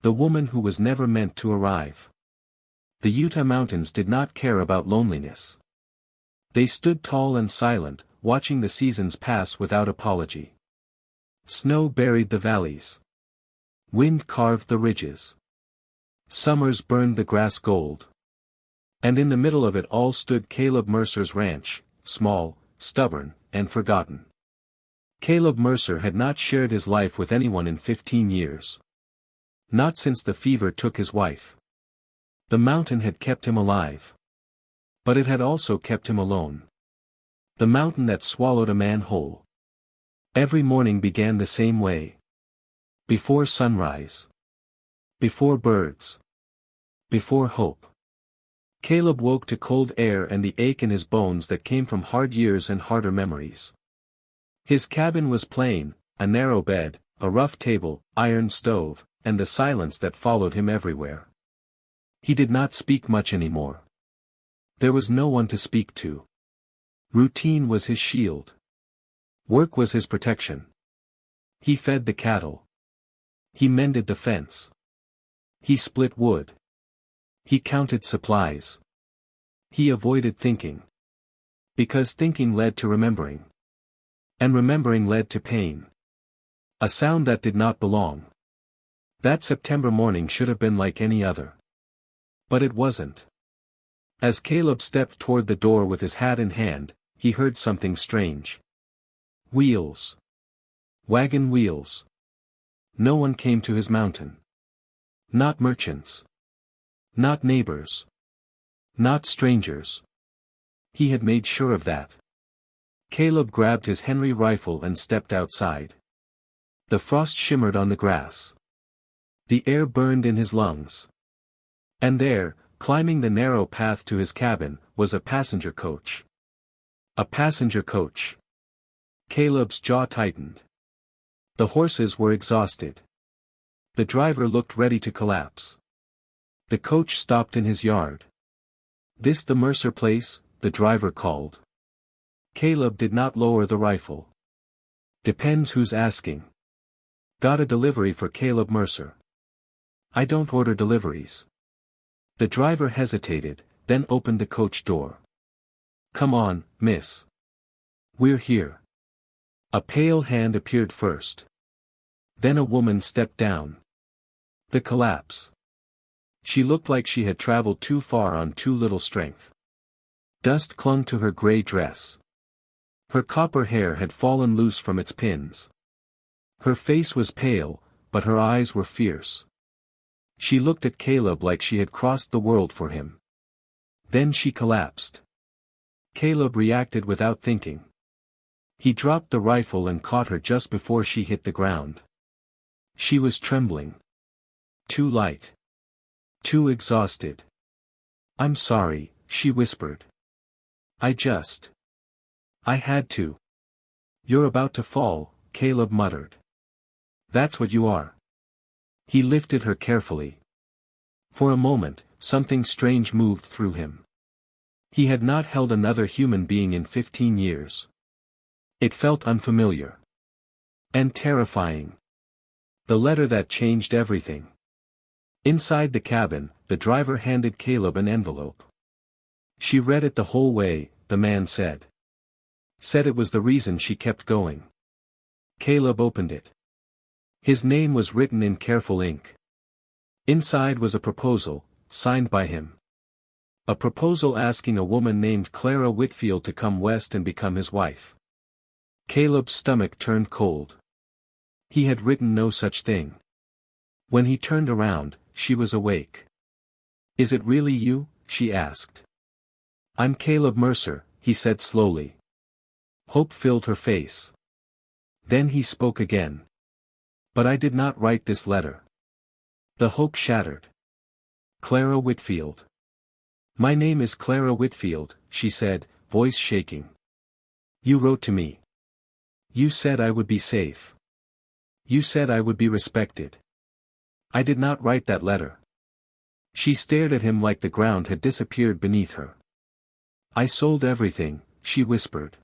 The woman who was never meant to arrive. The Utah mountains did not care about loneliness. They stood tall and silent, watching the seasons pass without apology. Snow buried the valleys. Wind carved the ridges. Summers burned the grass gold. And in the middle of it all stood Caleb Mercer's ranch, small, stubborn, and forgotten. Caleb Mercer had not shared his life with anyone in 15 years. Not since the fever took his wife. The mountain had kept him alive. But it had also kept him alone. The mountain that swallowed a man whole. Every morning began the same way. Before sunrise. Before birds. Before hope. Caleb woke to cold air and the ache in his bones that came from hard years and harder memories. His cabin was plain, a narrow bed, a rough table, iron stove, and the silence that followed him everywhere. He did not speak much anymore. There was no one to speak to. Routine was his shield. Work was his protection. He fed the cattle. He mended the fence. He split wood. He counted supplies. He avoided thinking. Because thinking led to remembering. And remembering led to pain. A sound that did not belong. That September morning should have been like any other. But it wasn't. As Caleb stepped toward the door with his hat in hand, he heard something strange. Wheels. Wagon wheels. No one came to his mountain. Not merchants. Not neighbors. Not strangers. He had made sure of that. Caleb grabbed his Henry rifle and stepped outside. The frost shimmered on the grass. The air burned in his lungs. And there, climbing the narrow path to his cabin, was a passenger coach. A passenger coach. Caleb's jaw tightened. The horses were exhausted. The driver looked ready to collapse. The coach stopped in his yard. "This the Mercer place?" the driver called. Caleb did not lower the rifle. "Depends who's asking." "Got a delivery for Caleb Mercer." "I don't order deliveries." The driver hesitated, then opened the coach door. "Come on, miss. We're here." A pale hand appeared first. Then a woman stepped down. The collapse. She looked like she had traveled too far on too little strength. Dust clung to her gray dress. Her copper hair had fallen loose from its pins. Her face was pale, but her eyes were fierce. She looked at Caleb like she had crossed the world for him. Then she collapsed. Caleb reacted without thinking. He dropped the rifle and caught her just before she hit the ground. She was trembling. Too light. Too exhausted. "I'm sorry," she whispered. I had to." "You're about to fall," Caleb muttered. "That's what you are." He lifted her carefully. For a moment, something strange moved through him. He had not held another human being in 15 years. It felt unfamiliar. And terrifying. The letter that changed everything. Inside the cabin, the driver handed Caleb an envelope. "She read it the whole way," the man said. Said it was the reason she kept going. Caleb opened it. His name was written in careful ink. Inside was a proposal, signed by him. A proposal asking a woman named Clara Whitfield to come west and become his wife. Caleb's stomach turned cold. He had written no such thing. When he turned around, she was awake. "Is it really you?" she asked. "I'm Caleb Mercer," he said slowly. Hope filled her face. Then he spoke again. "But I did not write this letter." The hope shattered. "Clara Whitfield." "My name is Clara Whitfield," she said, voice shaking. "You wrote to me. You said I would be safe. You said I would be respected. I did not write that letter." She stared at him like the ground had disappeared beneath her. "I sold everything," she whispered.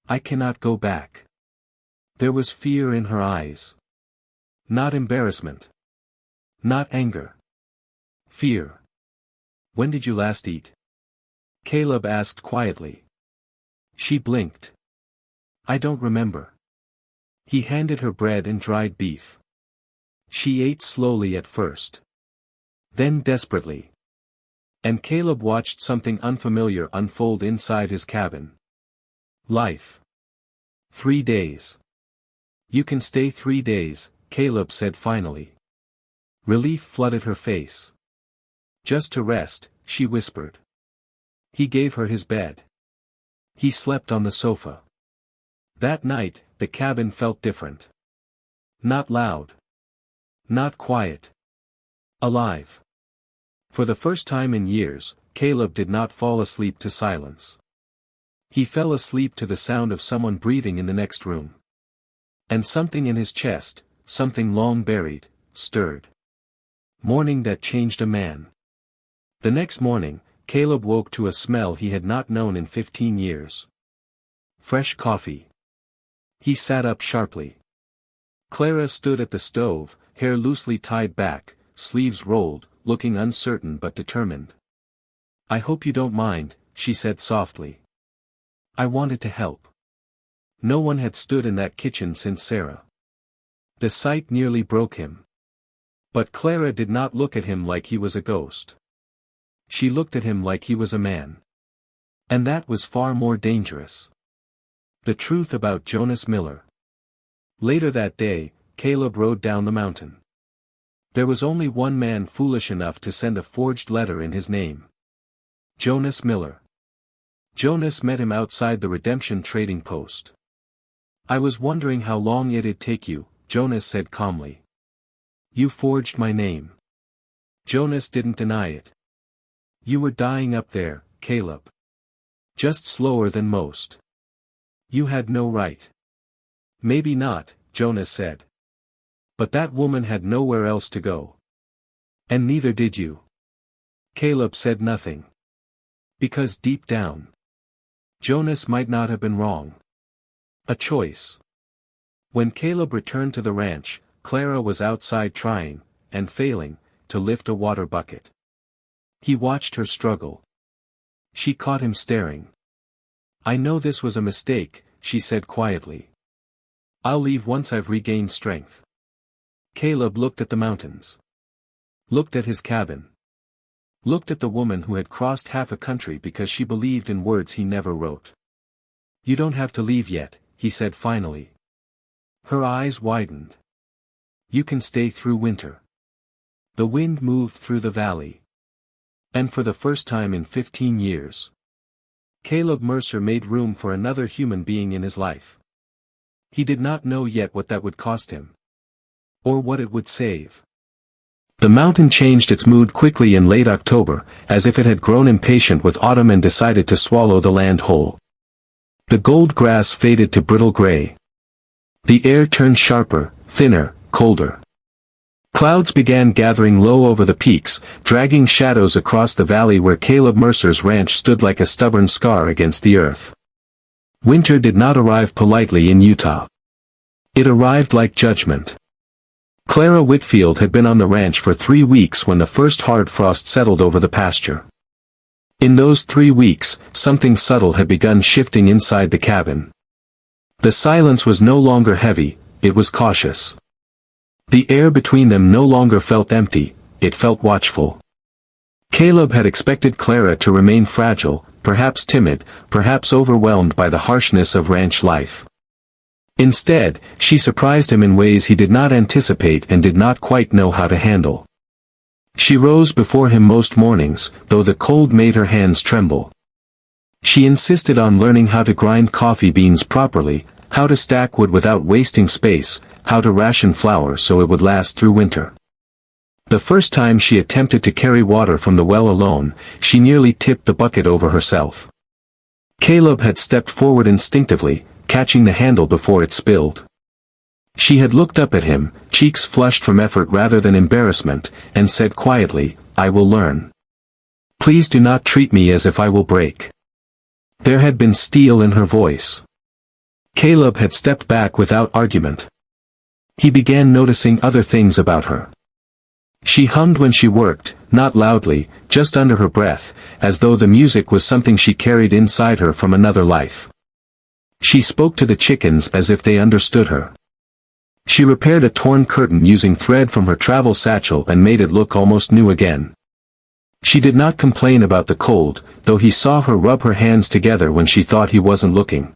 "I cannot go back." There was fear in her eyes. Not embarrassment. Not anger. Fear. When did you last eat? Caleb asked quietly. She blinked. I don't remember. He handed her bread and dried beef. She ate slowly at first. Then desperately. And Caleb watched something unfamiliar unfold inside his cabin. Life. 3 days. You can stay 3 days, Caleb said finally. Relief flooded her face. Just to rest, she whispered. He gave her his bed. He slept on the sofa. That night, the cabin felt different. Not loud. Not quiet. Alive. For the first time in years, Caleb did not fall asleep to silence. He fell asleep to the sound of someone breathing in the next room. And something in his chest, something long buried, stirred. Morning that changed a man. The next morning, Caleb woke to a smell he had not known in 15 years. Fresh coffee. He sat up sharply. Clara stood at the stove, hair loosely tied back, sleeves rolled, looking uncertain but determined. I hope you don't mind, she said softly. I wanted to help. No one had stood in that kitchen since Sarah. The sight nearly broke him. But Clara did not look at him like he was a ghost. She looked at him like he was a man. And that was far more dangerous. The truth about Jonas Miller. Later that day, Caleb rode down the mountain. There was only one man foolish enough to send a forged letter in his name. Jonas Miller. Jonas met him outside the Redemption trading post. I was wondering how long it'd take you, Jonas said calmly. You forged my name. Jonas didn't deny it. You were dying up there, Caleb. Just slower than most. You had no right. Maybe not, Jonas said. But that woman had nowhere else to go. And neither did you. Caleb said nothing. Because deep down, Jonas might not have been wrong. A choice. When Caleb returned to the ranch, Clara was outside trying, and failing, to lift a water bucket. He watched her struggle. She caught him staring. I know this was a mistake, she said quietly. I'll leave once I've regained strength. Caleb looked at the mountains. Looked at his cabin. Looked at the woman who had crossed half a country because she believed in words he never wrote. You don't have to leave yet, he said finally. Her eyes widened. You can stay through winter. The wind moved through the valley. And for the first time in 15 years, Caleb Mercer made room for another human being in his life. He did not know yet what that would cost him. Or what it would save. The mountain changed its mood quickly in late October, as if it had grown impatient with autumn and decided to swallow the land whole. The gold grass faded to brittle gray. The air turned sharper, thinner, colder. Clouds began gathering low over the peaks, dragging shadows across the valley where Caleb Mercer's ranch stood like a stubborn scar against the earth. Winter did not arrive politely in Utah. It arrived like judgment. Clara Whitfield had been on the ranch for 3 weeks when the first hard frost settled over the pasture. In those 3 weeks, something subtle had begun shifting inside the cabin. The silence was no longer heavy, it was cautious. The air between them no longer felt empty, it felt watchful. Caleb had expected Clara to remain fragile, perhaps timid, perhaps overwhelmed by the harshness of ranch life. Instead, she surprised him in ways he did not anticipate and did not quite know how to handle. She rose before him most mornings, though the cold made her hands tremble. She insisted on learning how to grind coffee beans properly, how to stack wood without wasting space, how to ration flour so it would last through winter. The first time she attempted to carry water from the well alone, she nearly tipped the bucket over herself. Caleb had stepped forward instinctively, catching the handle before it spilled. She had looked up at him, cheeks flushed from effort rather than embarrassment, and said quietly, I will learn. Please do not treat me as if I will break. There had been steel in her voice. Caleb had stepped back without argument. He began noticing other things about her. She hummed when she worked, not loudly, just under her breath, as though the music was something she carried inside her from another life. She spoke to the chickens as if they understood her. She repaired a torn curtain using thread from her travel satchel and made it look almost new again. She did not complain about the cold, though he saw her rub her hands together when she thought he wasn't looking.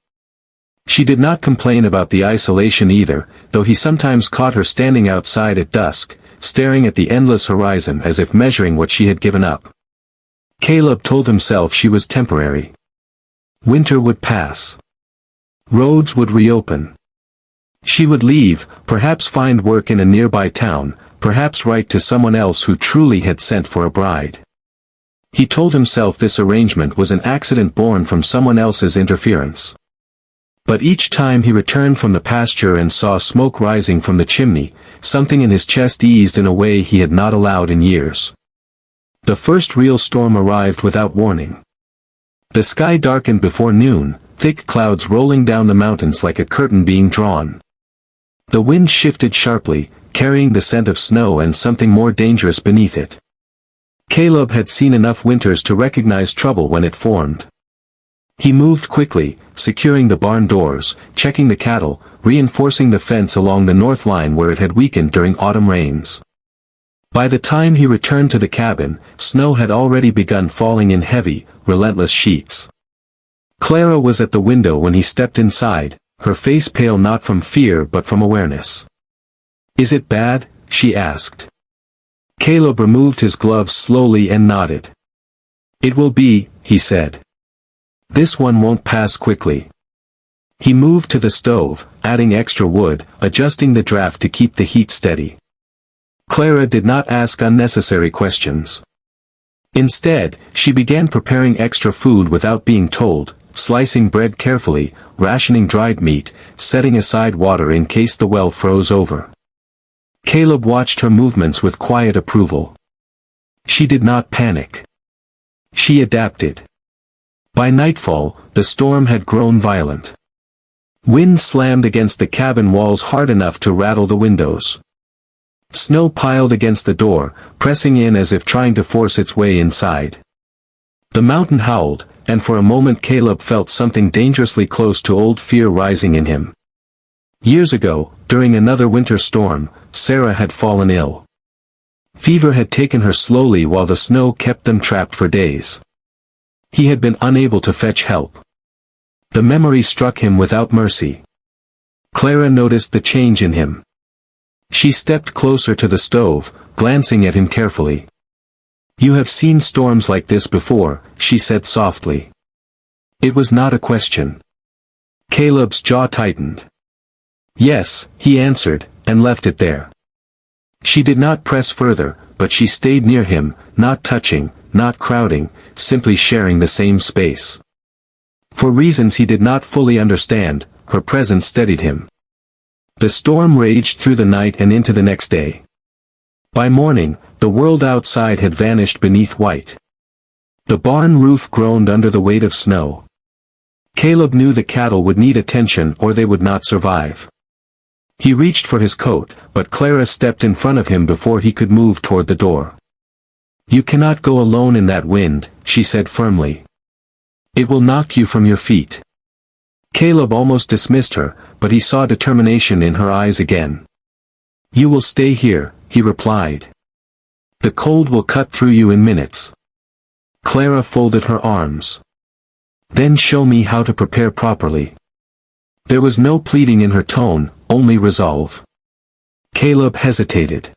She did not complain about the isolation either, though he sometimes caught her standing outside at dusk, staring at the endless horizon as if measuring what she had given up. Caleb told himself she was temporary. Winter would pass. Roads would reopen. She would leave, perhaps find work in a nearby town, perhaps write to someone else who truly had sent for a bride. He told himself this arrangement was an accident born from someone else's interference. But each time he returned from the pasture and saw smoke rising from the chimney, something in his chest eased in a way he had not allowed in years. The first real storm arrived without warning. The sky darkened before noon, thick clouds rolling down the mountains like a curtain being drawn. The wind shifted sharply, carrying the scent of snow and something more dangerous beneath it. Caleb had seen enough winters to recognize trouble when it formed. He moved quickly, securing the barn doors, checking the cattle, reinforcing the fence along the north line where it had weakened during autumn rains. By the time he returned to the cabin, snow had already begun falling in heavy, relentless sheets. Clara was at the window when he stepped inside, her face pale not from fear but from awareness. "Is it bad?" she asked. Caleb removed his gloves slowly and nodded. "It will be," he said. "This one won't pass quickly." He moved to the stove, adding extra wood, adjusting the draft to keep the heat steady. Clara did not ask unnecessary questions. Instead, she began preparing extra food without being told, slicing bread carefully, rationing dried meat, setting aside water in case the well froze over. Caleb watched her movements with quiet approval. She did not panic. She adapted. By nightfall, the storm had grown violent. Wind slammed against the cabin walls hard enough to rattle the windows. Snow piled against the door, pressing in as if trying to force its way inside. The mountain howled, and for a moment Caleb felt something dangerously close to old fear rising in him. Years ago, during another winter storm, Sarah had fallen ill. Fever had taken her slowly while the snow kept them trapped for days. He had been unable to fetch help. The memory struck him without mercy. Clara noticed the change in him. She stepped closer to the stove, glancing at him carefully. "You have seen storms like this before," she said softly. It was not a question. Caleb's jaw tightened. "Yes," he answered, and left it there. She did not press further, but she stayed near him, not touching, not crowding, simply sharing the same space. For reasons he did not fully understand, her presence steadied him. The storm raged through the night and into the next day. By morning, the world outside had vanished beneath white. The barn roof groaned under the weight of snow. Caleb knew the cattle would need attention or they would not survive. He reached for his coat, but Clara stepped in front of him before he could move toward the door. "You cannot go alone in that wind," she said firmly. "It will knock you from your feet." Caleb almost dismissed her, but he saw determination in her eyes again. "You will stay here," he replied. "The cold will cut through you in minutes." Clara folded her arms. "Then show me how to prepare properly." There was no pleading in her tone, only resolve. Caleb hesitated.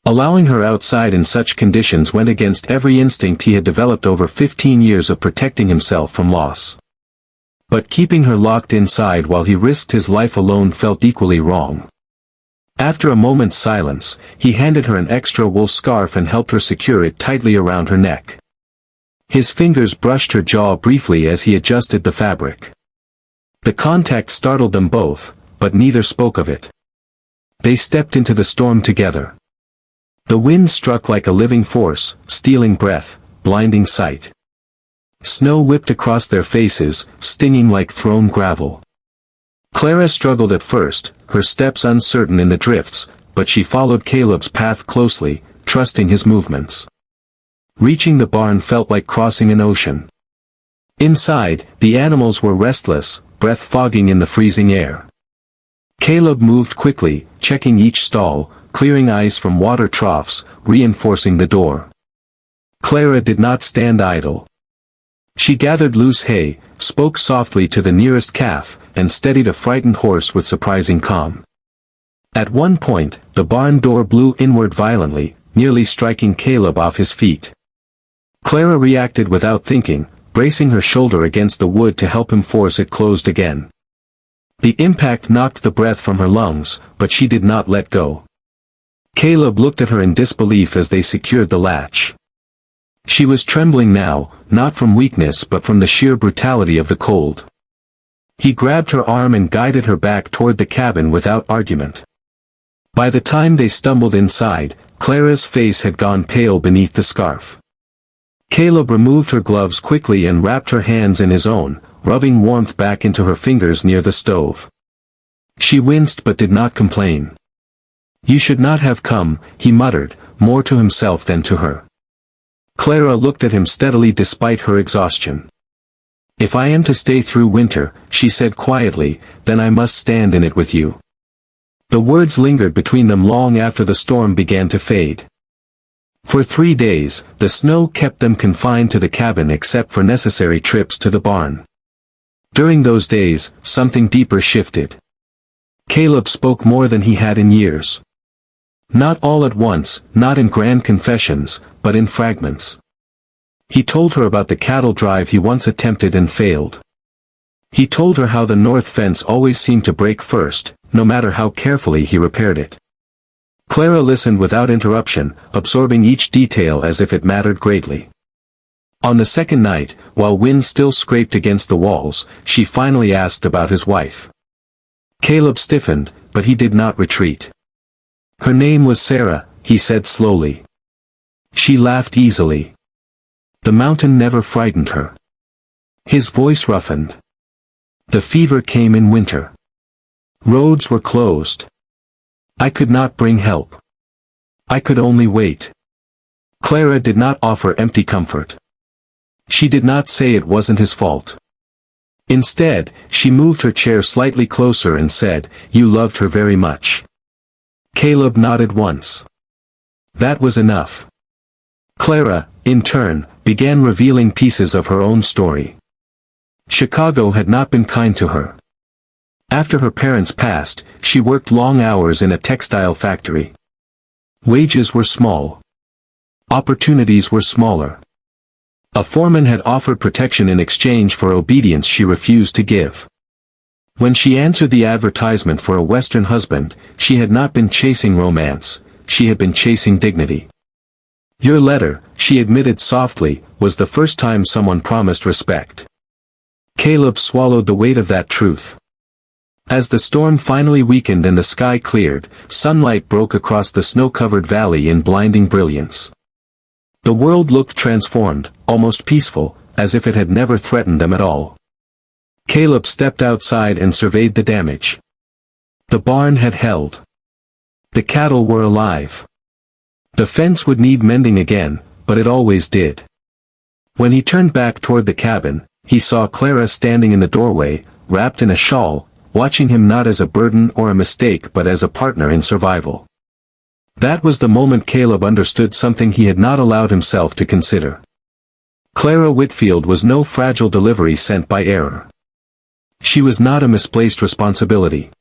Allowing her outside in such conditions went against every instinct he had developed over 15 years of protecting himself from loss. But keeping her locked inside while he risked his life alone felt equally wrong. After a moment's silence, he handed her an extra wool scarf and helped her secure it tightly around her neck. His fingers brushed her jaw briefly as he adjusted the fabric. The contact startled them both, but neither spoke of it. They stepped into the storm together. The wind struck like a living force, stealing breath, blinding sight. Snow whipped across their faces, stinging like thrown gravel. Clara struggled at first, her steps uncertain in the drifts, but she followed Caleb's path closely, trusting his movements. Reaching the barn felt like crossing an ocean. Inside, the animals were restless, breath fogging in the freezing air. Caleb moved quickly, checking each stall, clearing ice from water troughs, reinforcing the door. Clara did not stand idle. She gathered loose hay, spoke softly to the nearest calf, and steadied a frightened horse with surprising calm. At one point, the barn door blew inward violently, nearly striking Caleb off his feet. Clara reacted without thinking, bracing her shoulder against the wood to help him force it closed again. The impact knocked the breath from her lungs, but she did not let go. Caleb looked at her in disbelief as they secured the latch. She was trembling now, not from weakness but from the sheer brutality of the cold. He grabbed her arm and guided her back toward the cabin without argument. By the time they stumbled inside, Clara's face had gone pale beneath the scarf. Caleb removed her gloves quickly and wrapped her hands in his own, rubbing warmth back into her fingers near the stove. She winced but did not complain. "You should not have come," he muttered, more to himself than to her. Clara looked at him steadily despite her exhaustion. "If I am to stay through winter," she said quietly, "then I must stand in it with you." The words lingered between them long after the storm began to fade. For 3 days, the snow kept them confined to the cabin except for necessary trips to the barn. During those days, something deeper shifted. Caleb spoke more than he had in years. Not all at once, not in grand confessions, but in fragments. He told her about the cattle drive he once attempted and failed. He told her how the north fence always seemed to break first, no matter how carefully he repaired it. Clara listened without interruption, absorbing each detail as if it mattered greatly. On the second night, while wind still scraped against the walls, she finally asked about his wife. Caleb stiffened, but he did not retreat. "Her name was Sarah," he said slowly. She laughed easily. "The mountain never frightened her." His voice roughened. "The fever came in winter. Roads were closed. I could not bring help. I could only wait." Clara did not offer empty comfort. She did not say it wasn't his fault. Instead, she moved her chair slightly closer and said, "You loved her very much." Caleb nodded once. That was enough. Clara, in turn, began revealing pieces of her own story. Chicago had not been kind to her. After her parents passed, she worked long hours in a textile factory. Wages were small. Opportunities were smaller. A foreman had offered protection in exchange for obedience she refused to give. When she answered the advertisement for a Western husband, she had not been chasing romance, she had been chasing dignity. "Your letter," she admitted softly, "was the first time someone promised respect." Caleb swallowed the weight of that truth. As the storm finally weakened and the sky cleared, sunlight broke across the snow-covered valley in blinding brilliance. The world looked transformed, almost peaceful, as if it had never threatened them at all. Caleb stepped outside and surveyed the damage. The barn had held. The cattle were alive. The fence would need mending again, but it always did. When he turned back toward the cabin, he saw Clara standing in the doorway, wrapped in a shawl, watching him not as a burden or a mistake but as a partner in survival. That was the moment Caleb understood something he had not allowed himself to consider. Clara Whitfield was no fragile delivery sent by error. She was not a misplaced responsibility.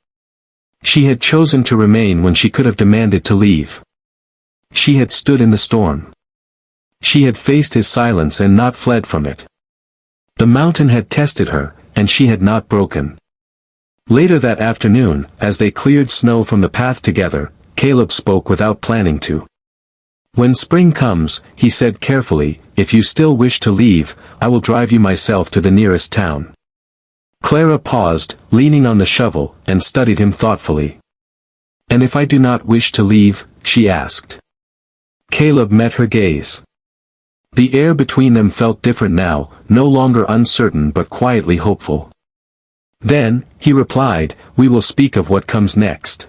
She had chosen to remain when she could have demanded to leave. She had stood in the storm. She had faced his silence and not fled from it. The mountain had tested her, and she had not broken. Later that afternoon, as they cleared snow from the path together, Caleb spoke without planning to. "When spring comes," he said carefully, "if you still wish to leave, I will drive you myself to the nearest town." Clara paused, leaning on the shovel, and studied him thoughtfully. "And if I do not wish to leave?" she asked. Caleb met her gaze. The air between them felt different now, no longer uncertain but quietly hopeful. "Then," he replied, "we will speak of what comes next."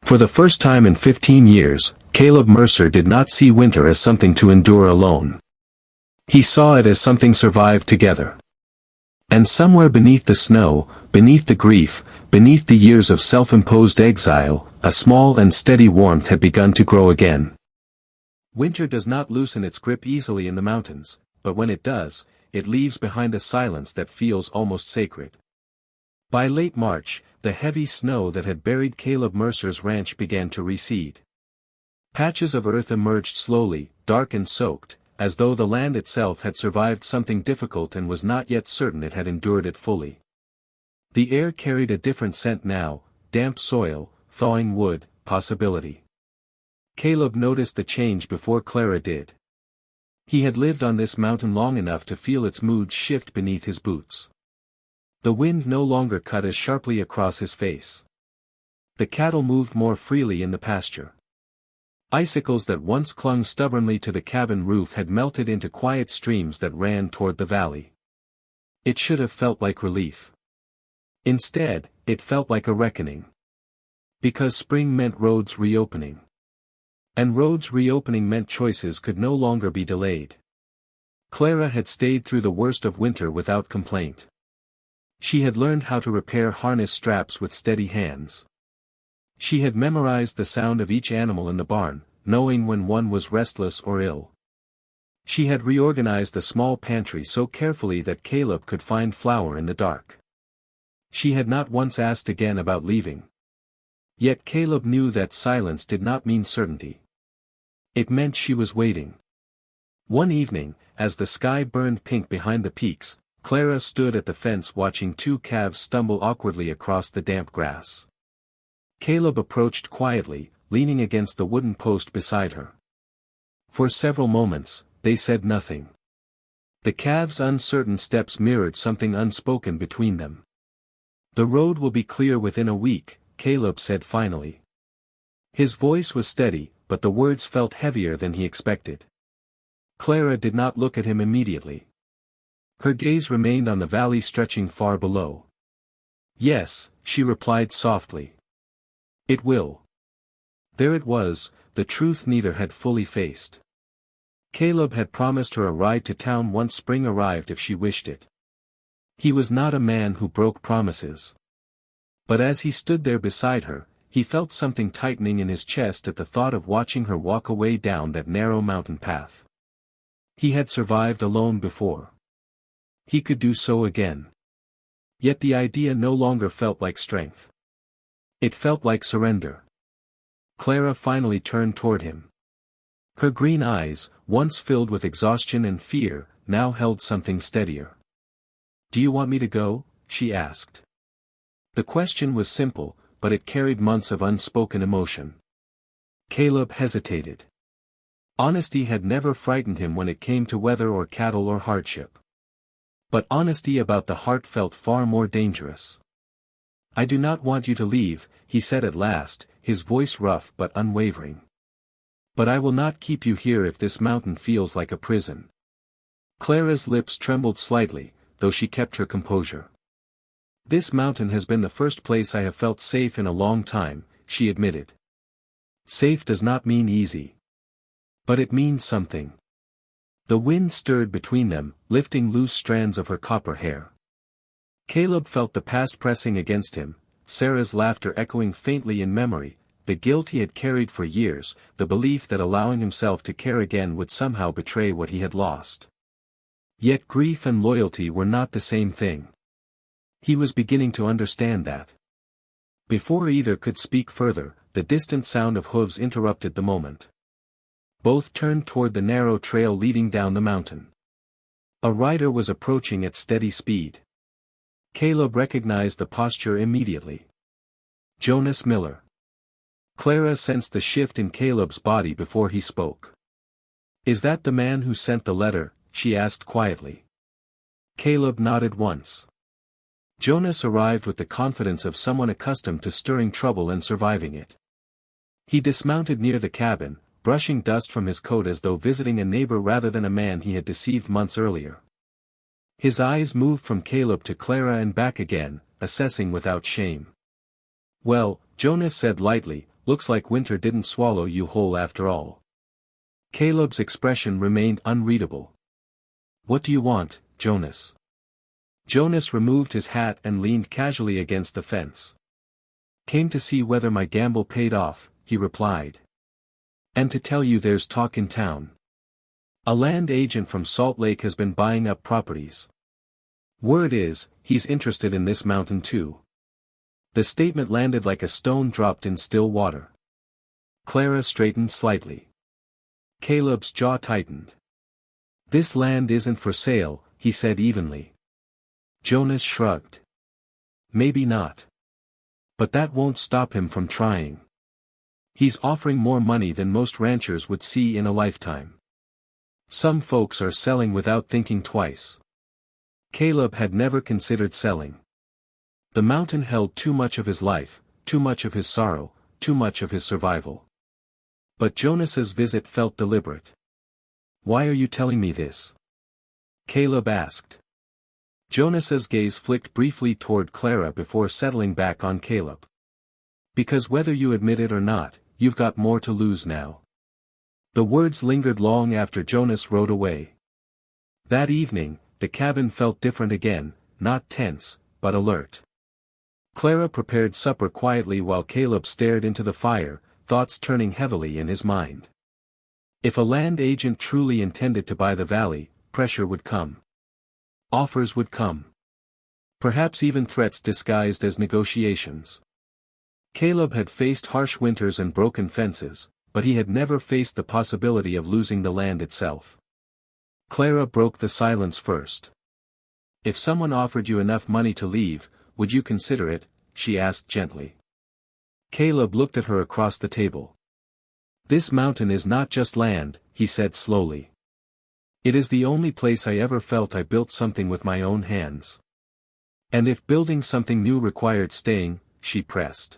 For the first time in 15 years, Caleb Mercer did not see winter as something to endure alone. He saw it as something survived together. And somewhere beneath the snow, beneath the grief, beneath the years of self-imposed exile, a small and steady warmth had begun to grow again. Winter does not loosen its grip easily in the mountains, but when it does, it leaves behind a silence that feels almost sacred. By late March, the heavy snow that had buried Caleb Mercer's ranch began to recede. Patches of earth emerged slowly, dark and soaked, as though the land itself had survived something difficult and was not yet certain it had endured it fully. The air carried a different scent now, damp soil, thawing wood, possibility. Caleb noticed the change before Clara did. He had lived on this mountain long enough to feel its moods shift beneath his boots. The wind no longer cut as sharply across his face. The cattle moved more freely in the pasture. Icicles that once clung stubbornly to the cabin roof had melted into quiet streams that ran toward the valley. It should have felt like relief. Instead, it felt like a reckoning. Because spring meant roads reopening. And roads reopening meant choices could no longer be delayed. Clara had stayed through the worst of winter without complaint. She had learned how to repair harness straps with steady hands. She had memorized the sound of each animal in the barn, knowing when one was restless or ill. She had reorganized the small pantry so carefully that Caleb could find flour in the dark. She had not once asked again about leaving. Yet Caleb knew that silence did not mean certainty. It meant she was waiting. One evening, as the sky burned pink behind the peaks, Clara stood at the fence watching two calves stumble awkwardly across the damp grass. Caleb approached quietly, leaning against the wooden post beside her. For several moments, they said nothing. The calves' uncertain steps mirrored something unspoken between them. "The road will be clear within a week," Caleb said finally. His voice was steady, but the words felt heavier than he expected. Clara did not look at him immediately. Her gaze remained on the valley stretching far below. "Yes," she replied softly. "It will." There it was, the truth neither had fully faced. Caleb had promised her a ride to town once spring arrived if she wished it. He was not a man who broke promises. But as he stood there beside her, he felt something tightening in his chest at the thought of watching her walk away down that narrow mountain path. He had survived alone before. He could do so again. Yet the idea no longer felt like strength. It felt like surrender. Clara finally turned toward him. Her green eyes, once filled with exhaustion and fear, now held something steadier. "Do you want me to go?" she asked. The question was simple, but it carried months of unspoken emotion. Caleb hesitated. Honesty had never frightened him when it came to weather or cattle or hardship. But honesty about the heart felt far more dangerous. "I do not want you to leave," he said at last, his voice rough but unwavering. "But I will not keep you here if this mountain feels like a prison." Clara's lips trembled slightly, though she kept her composure. "This mountain has been the first place I have felt safe in a long time," she admitted. "Safe does not mean easy. But it means something." The wind stirred between them, lifting loose strands of her copper hair. Caleb felt the past pressing against him, Sarah's laughter echoing faintly in memory, the guilt he had carried for years, the belief that allowing himself to care again would somehow betray what he had lost. Yet grief and loyalty were not the same thing. He was beginning to understand that. Before either could speak further, the distant sound of hooves interrupted the moment. Both turned toward the narrow trail leading down the mountain. A rider was approaching at steady speed. Caleb recognized the posture immediately. Jonas Miller. Clara sensed the shift in Caleb's body before he spoke. "Is that the man who sent the letter?" she asked quietly. Caleb nodded once. Jonas arrived with the confidence of someone accustomed to stirring trouble and surviving it. He dismounted near the cabin, brushing dust from his coat as though visiting a neighbor rather than a man he had deceived months earlier. His eyes moved from Caleb to Clara and back again, assessing without shame. "Well," Jonas said lightly, looks like winter didn't swallow you whole after all. Caleb's expression remained unreadable. What do you want, Jonas? Jonas removed his hat and leaned casually against the fence. Came to see whether my gamble paid off, he replied. And to tell you there's talk in town. A land agent from Salt Lake has been buying up properties. Word is, he's interested in this mountain too. The statement landed like a stone dropped in still water. Clara straightened slightly. Caleb's jaw tightened. This land isn't for sale, he said evenly. Jonas shrugged. Maybe not. But that won't stop him from trying. He's offering more money than most ranchers would see in a lifetime. Some folks are selling without thinking twice. Caleb had never considered selling. The mountain held too much of his life, too much of his sorrow, too much of his survival. But Jonas's visit felt deliberate. Why are you telling me this? Caleb asked. Jonas's gaze flicked briefly toward Clara before settling back on Caleb. Because whether you admit it or not, you've got more to lose now. The words lingered long after Jonas rode away. That evening, the cabin felt different again, not tense, but alert. Clara prepared supper quietly while Caleb stared into the fire, thoughts turning heavily in his mind. If a land agent truly intended to buy the valley, pressure would come. Offers would come. Perhaps even threats disguised as negotiations. Caleb had faced harsh winters and broken fences, but he had never faced the possibility of losing the land itself. Clara broke the silence first. If someone offered you enough money to leave, would you consider it? She asked gently. Caleb looked at her across the table. This mountain is not just land, he said slowly. It is the only place I ever felt I built something with my own hands. And if building something new required staying, she pressed.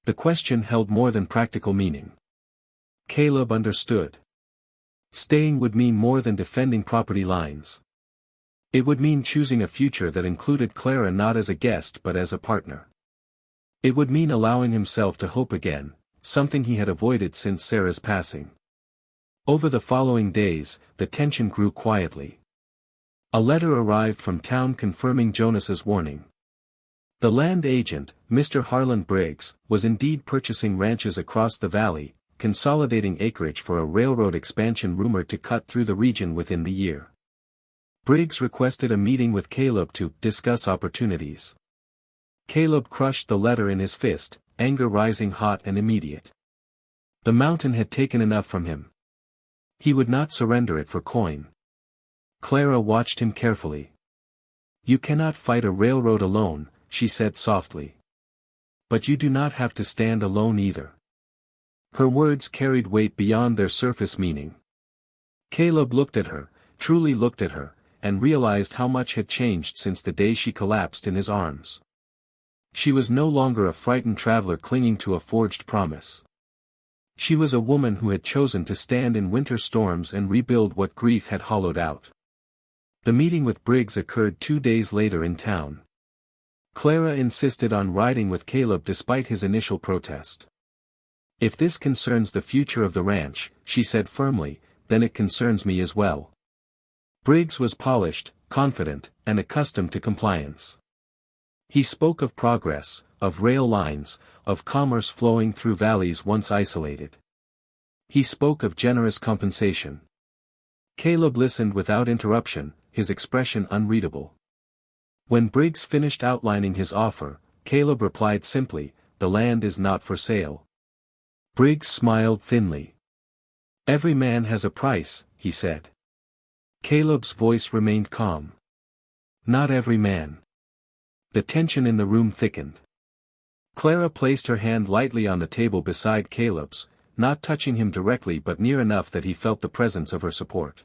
The question held more than practical meaning. Caleb understood. Staying would mean more than defending property lines. It would mean choosing a future that included Clara not as a guest but as a partner. It would mean allowing himself to hope again, something he had avoided since Sarah's passing. Over the following days, the tension grew quietly. A letter arrived from town confirming Jonas's warning. The land agent, Mr. Harlan Briggs, was indeed purchasing ranches across the valley, consolidating acreage for a railroad expansion rumored to cut through the region within the year. Briggs requested a meeting with Caleb to discuss opportunities. Caleb crushed the letter in his fist, anger rising hot and immediate. The mountain had taken enough from him. He would not surrender it for coin. Clara watched him carefully. You cannot fight a railroad alone, she said softly. But you do not have to stand alone either. Her words carried weight beyond their surface meaning. Caleb looked at her, truly looked at her, and realized how much had changed since the day she collapsed in his arms. She was no longer a frightened traveler clinging to a forged promise. She was a woman who had chosen to stand in winter storms and rebuild what grief had hollowed out. The meeting with Briggs occurred 2 days later in town. Clara insisted on riding with Caleb despite his initial protest. If this concerns the future of the ranch, she said firmly, then it concerns me as well. Briggs was polished, confident, and accustomed to compliance. He spoke of progress, of rail lines, of commerce flowing through valleys once isolated. He spoke of generous compensation. Caleb listened without interruption, his expression unreadable. When Briggs finished outlining his offer, Caleb replied simply, "The land is not for sale." Briggs smiled thinly. "Every man has a price," he said. Caleb's voice remained calm. "Not every man." The tension in the room thickened. Clara placed her hand lightly on the table beside Caleb's, not touching him directly but near enough that he felt the presence of her support.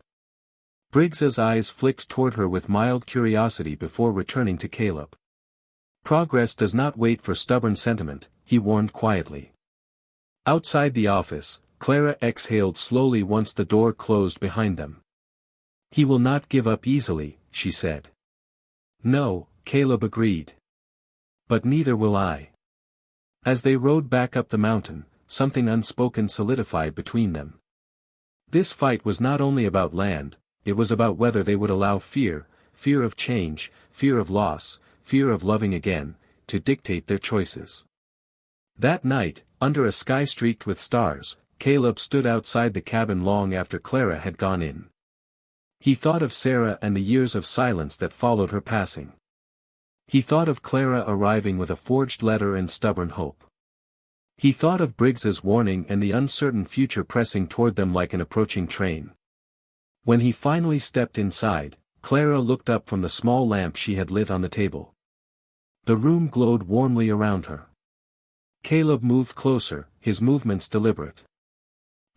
Briggs's eyes flicked toward her with mild curiosity before returning to Caleb. "Progress does not wait for stubborn sentiment," he warned quietly. Outside the office, Clara exhaled slowly once the door closed behind them. "He will not give up easily," she said. "No," Caleb agreed. "But neither will I." As they rode back up the mountain, something unspoken solidified between them. This fight was not only about land, it was about whether they would allow fear of change, fear of loss, fear of loving again, to dictate their choices. That night, under a sky streaked with stars, Caleb stood outside the cabin long after Clara had gone in. He thought of Sarah and the years of silence that followed her passing. He thought of Clara arriving with a forged letter and stubborn hope. He thought of Briggs's warning and the uncertain future pressing toward them like an approaching train. When he finally stepped inside, Clara looked up from the small lamp she had lit on the table. The room glowed warmly around her. Caleb moved closer, his movements deliberate.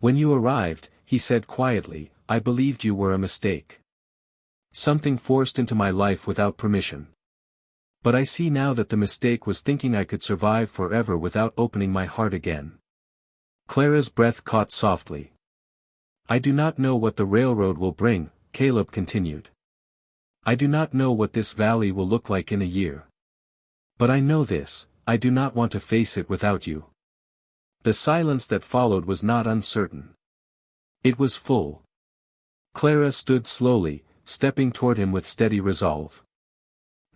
"When you arrived," he said quietly, "I believed you were a mistake. Something forced into my life without permission. But I see now that the mistake was thinking I could survive forever without opening my heart again." Clara's breath caught softly. "I do not know what the railroad will bring," Caleb continued. "I do not know what this valley will look like in a year. But I know this, I do not want to face it without you." The silence that followed was not uncertain. It was full. Clara stood slowly, stepping toward him with steady resolve.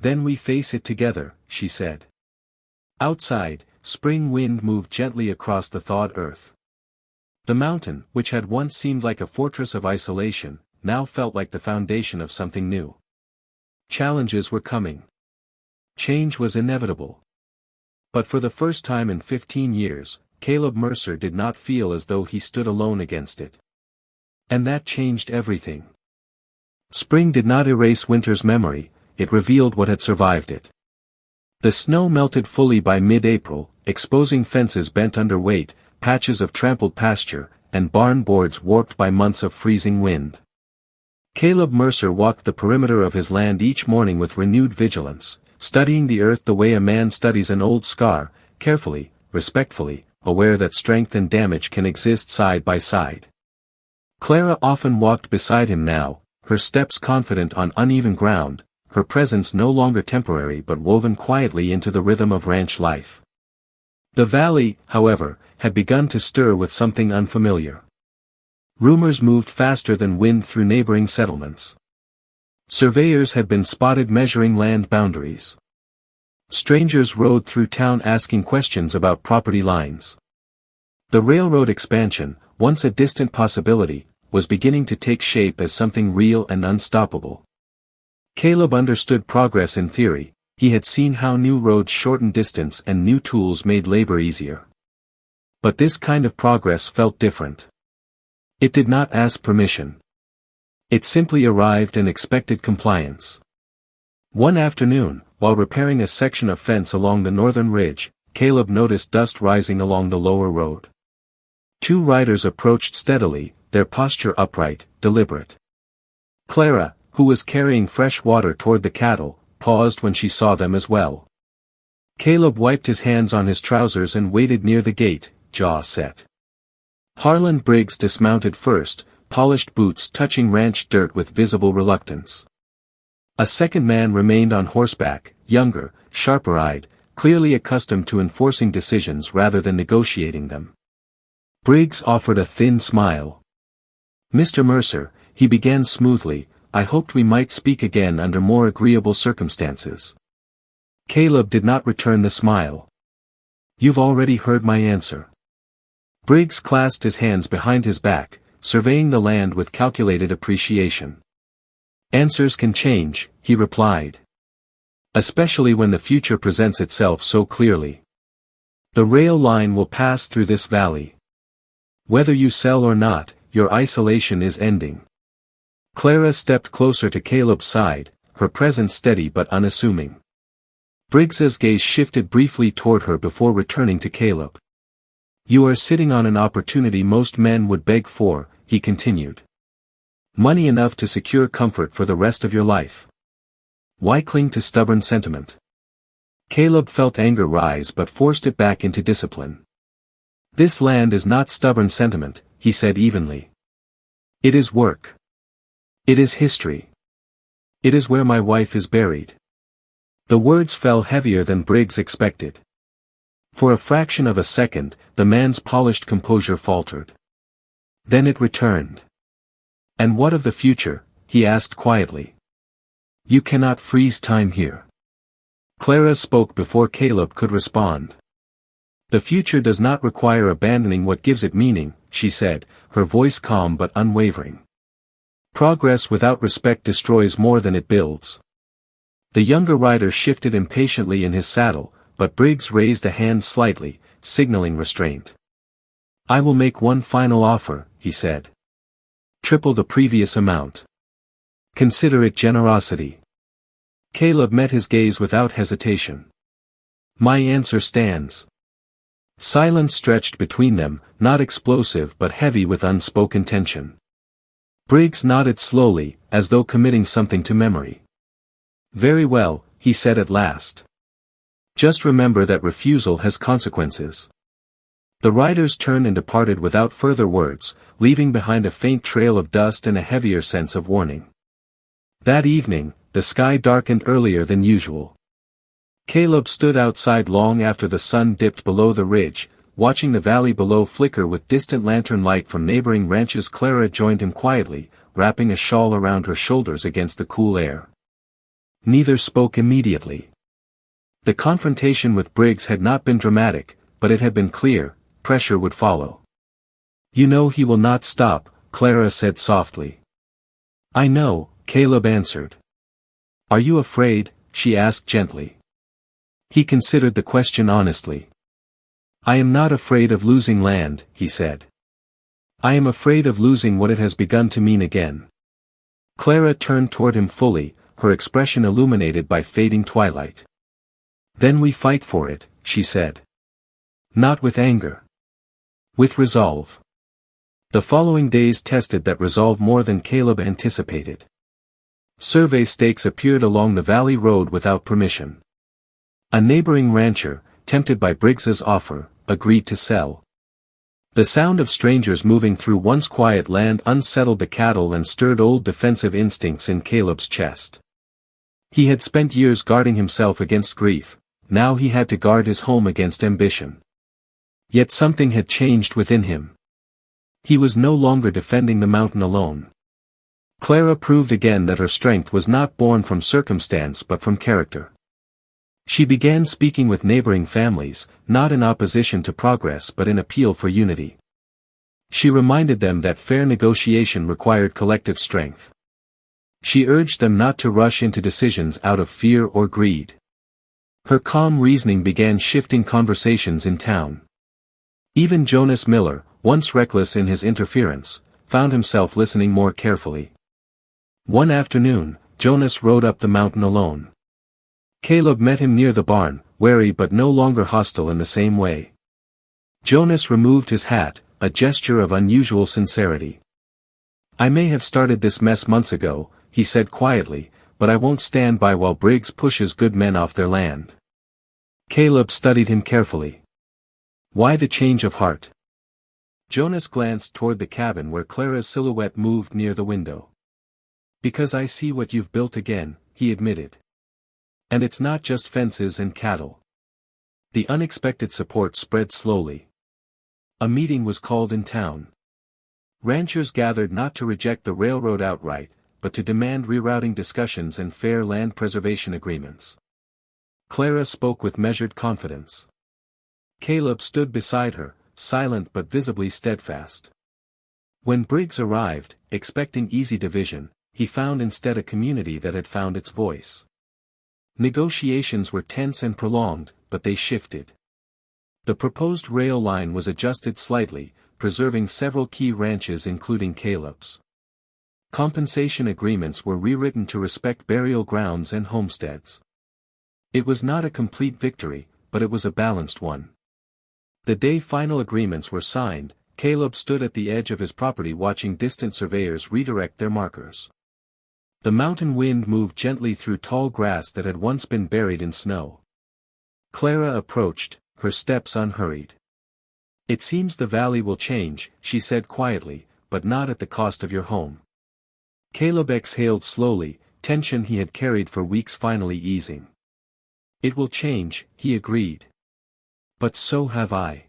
"Then we face it together," she said. Outside, spring wind moved gently across the thawed earth. The mountain, which had once seemed like a fortress of isolation, now felt like the foundation of something new. Challenges were coming. Change was inevitable. But for the first time in 15 years, Caleb Mercer did not feel as though he stood alone against it. And that changed everything. Spring did not erase winter's memory, it revealed what had survived it. The snow melted fully by mid-April, exposing fences bent under weight, patches of trampled pasture, and barn boards warped by months of freezing wind. Caleb Mercer walked the perimeter of his land each morning with renewed vigilance, studying the earth the way a man studies an old scar, carefully, respectfully, aware that strength and damage can exist side by side. Clara often walked beside him now, her steps confident on uneven ground, her presence no longer temporary but woven quietly into the rhythm of ranch life. The valley, however, had begun to stir with something unfamiliar. Rumors moved faster than wind through neighboring settlements. Surveyors had been spotted measuring land boundaries. Strangers rode through town asking questions about property lines. The railroad expansion, once a distant possibility, was beginning to take shape as something real and unstoppable. Caleb understood progress in theory, he had seen how new roads shortened distance and new tools made labor easier. But this kind of progress felt different. It did not ask permission. It simply arrived and expected compliance. One afternoon, while repairing a section of fence along the northern ridge, Caleb noticed dust rising along the lower road. Two riders approached steadily, their posture upright, deliberate. Clara, who was carrying fresh water toward the cattle, paused when she saw them as well. Caleb wiped his hands on his trousers and waited near the gate, jaw set. Harlan Briggs dismounted first, polished boots touching ranch dirt with visible reluctance. A second man remained on horseback, younger, sharper-eyed, clearly accustomed to enforcing decisions rather than negotiating them. Briggs offered a thin smile. "Mr. Mercer," he began smoothly, "I hoped we might speak again under more agreeable circumstances." Caleb did not return the smile. "You've already heard my answer." Briggs clasped his hands behind his back, surveying the land with calculated appreciation. "Answers can change," he replied. "Especially when the future presents itself so clearly. The rail line will pass through this valley. Whether you sell or not, your isolation is ending." Clara stepped closer to Caleb's side, her presence steady but unassuming. Briggs's gaze shifted briefly toward her before returning to Caleb. "You are sitting on an opportunity most men would beg for," he continued. "Money enough to secure comfort for the rest of your life. Why cling to stubborn sentiment?" Caleb felt anger rise but forced it back into discipline. "This land is not stubborn sentiment," he said evenly. "It is work. It is history. It is where my wife is buried." The words fell heavier than Briggs expected. For a fraction of a second, the man's polished composure faltered. Then it returned. "And what of the future?" he asked quietly. "You cannot freeze time here." Clara spoke before Caleb could respond. "The future does not require abandoning what gives it meaning," she said, her voice calm but unwavering. "Progress without respect destroys more than it builds." The younger rider shifted impatiently in his saddle, but Briggs raised a hand slightly, signaling restraint. "I will make one final offer," he said. "Triple the previous amount. Consider it generosity." Caleb met his gaze without hesitation. "My answer stands." Silence stretched between them, not explosive but heavy with unspoken tension. Briggs nodded slowly, as though committing something to memory. "Very well," he said at last. "Just remember that refusal has consequences." The riders turned and departed without further words, leaving behind a faint trail of dust and a heavier sense of warning. That evening, the sky darkened earlier than usual. Caleb stood outside long after the sun dipped below the ridge, watching the valley below flicker with distant lantern light from neighboring ranches. Clara joined him quietly, wrapping a shawl around her shoulders against the cool air. Neither spoke immediately. The confrontation with Briggs had not been dramatic, but it had been clear: pressure would follow. "You know he will not stop," Clara said softly. "I know," Caleb answered. "Are you afraid?" she asked gently. He considered the question honestly. "I am not afraid of losing land," he said. "I am afraid of losing what it has begun to mean again." Clara turned toward him fully, her expression illuminated by fading twilight. "Then we fight for it," she said. "Not with anger. With resolve." The following days tested that resolve more than Caleb anticipated. Survey stakes appeared along the valley road without permission. A neighboring rancher, tempted by Briggs's offer, agreed to sell. The sound of strangers moving through once quiet land unsettled the cattle and stirred old defensive instincts in Caleb's chest. He had spent years guarding himself against grief, now he had to guard his home against ambition. Yet something had changed within him. He was no longer defending the mountain alone. Clara proved again that her strength was not born from circumstance but from character. She began speaking with neighboring families, not in opposition to progress but in appeal for unity. She reminded them that fair negotiation required collective strength. She urged them not to rush into decisions out of fear or greed. Her calm reasoning began shifting conversations in town. Even Jonas Miller, once reckless in his interference, found himself listening more carefully. One afternoon, Jonas rode up the mountain alone. Caleb met him near the barn, wary but no longer hostile in the same way. Jonas removed his hat, a gesture of unusual sincerity. "I may have started this mess months ago," he said quietly, "but I won't stand by while Briggs pushes good men off their land." Caleb studied him carefully. "Why the change of heart?" Jonas glanced toward the cabin where Clara's silhouette moved near the window. "Because I see what you've built again," he admitted. "And it's not just fences and cattle." The unexpected support spread slowly. A meeting was called in town. Ranchers gathered not to reject the railroad outright, but to demand rerouting discussions and fair land preservation agreements. Clara spoke with measured confidence. Caleb stood beside her, silent but visibly steadfast. When Briggs arrived, expecting easy division, he found instead a community that had found its voice. Negotiations were tense and prolonged, but they shifted. The proposed rail line was adjusted slightly, preserving several key ranches including Caleb's. Compensation agreements were rewritten to respect burial grounds and homesteads. It was not a complete victory, but it was a balanced one. The day final agreements were signed, Caleb stood at the edge of his property watching distant surveyors redirect their markers. The mountain wind moved gently through tall grass that had once been buried in snow. Clara approached, her steps unhurried. "It seems the valley will change," she said quietly, "but not at the cost of your home." Caleb exhaled slowly, tension he had carried for weeks finally easing. "It will change," he agreed. But so have I.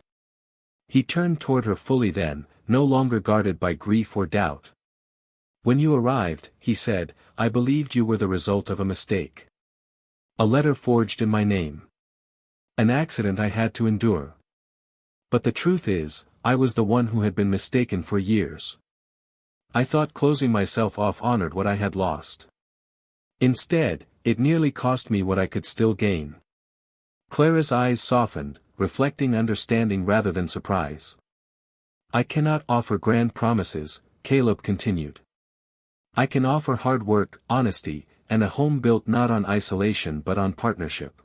He turned toward her fully then, no longer guarded by grief or doubt. When you arrived, he said, I believed you were the result of a mistake. A letter forged in my name. An accident I had to endure. But the truth is, I was the one who had been mistaken for years. I thought closing myself off honored what I had lost. Instead, it nearly cost me what I could still gain. Clara's eyes softened, reflecting understanding rather than surprise. I cannot offer grand promises, Caleb continued. I can offer hard work, honesty, and a home built not on isolation but on partnership.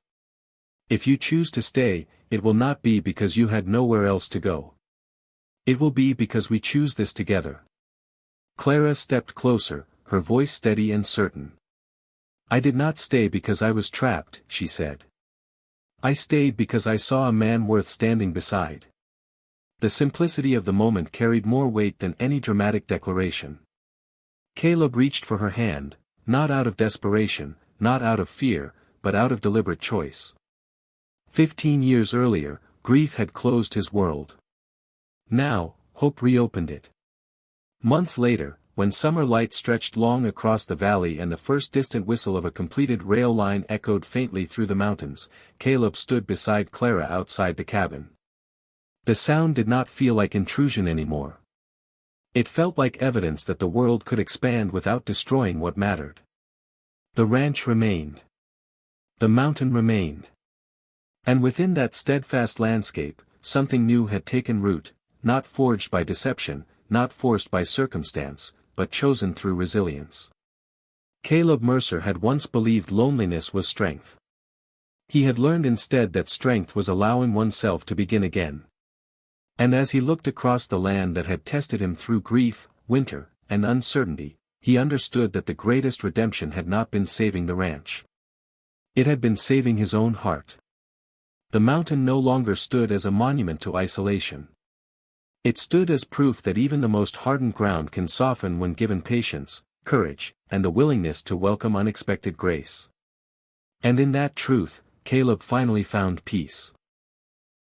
If you choose to stay, it will not be because you had nowhere else to go. It will be because we choose this together. Clara stepped closer, her voice steady and certain. I did not stay because I was trapped, she said. I stayed because I saw a man worth standing beside. The simplicity of the moment carried more weight than any dramatic declaration. Caleb reached for her hand, not out of desperation, not out of fear, but out of deliberate choice. 15 years earlier, grief had closed his world. Now, hope reopened it. Months later, when summer light stretched long across the valley and the first distant whistle of a completed rail line echoed faintly through the mountains, Caleb stood beside Clara outside the cabin. The sound did not feel like intrusion anymore. It felt like evidence that the world could expand without destroying what mattered. The ranch remained. The mountain remained. And within that steadfast landscape, something new had taken root, not forged by deception, not forced by circumstance, but chosen through resilience. Caleb Mercer had once believed loneliness was strength. He had learned instead that strength was allowing oneself to begin again. And as he looked across the land that had tested him through grief, winter, and uncertainty, he understood that the greatest redemption had not been saving the ranch. It had been saving his own heart. The mountain no longer stood as a monument to isolation. It stood as proof that even the most hardened ground can soften when given patience, courage, and the willingness to welcome unexpected grace. And in that truth, Caleb finally found peace.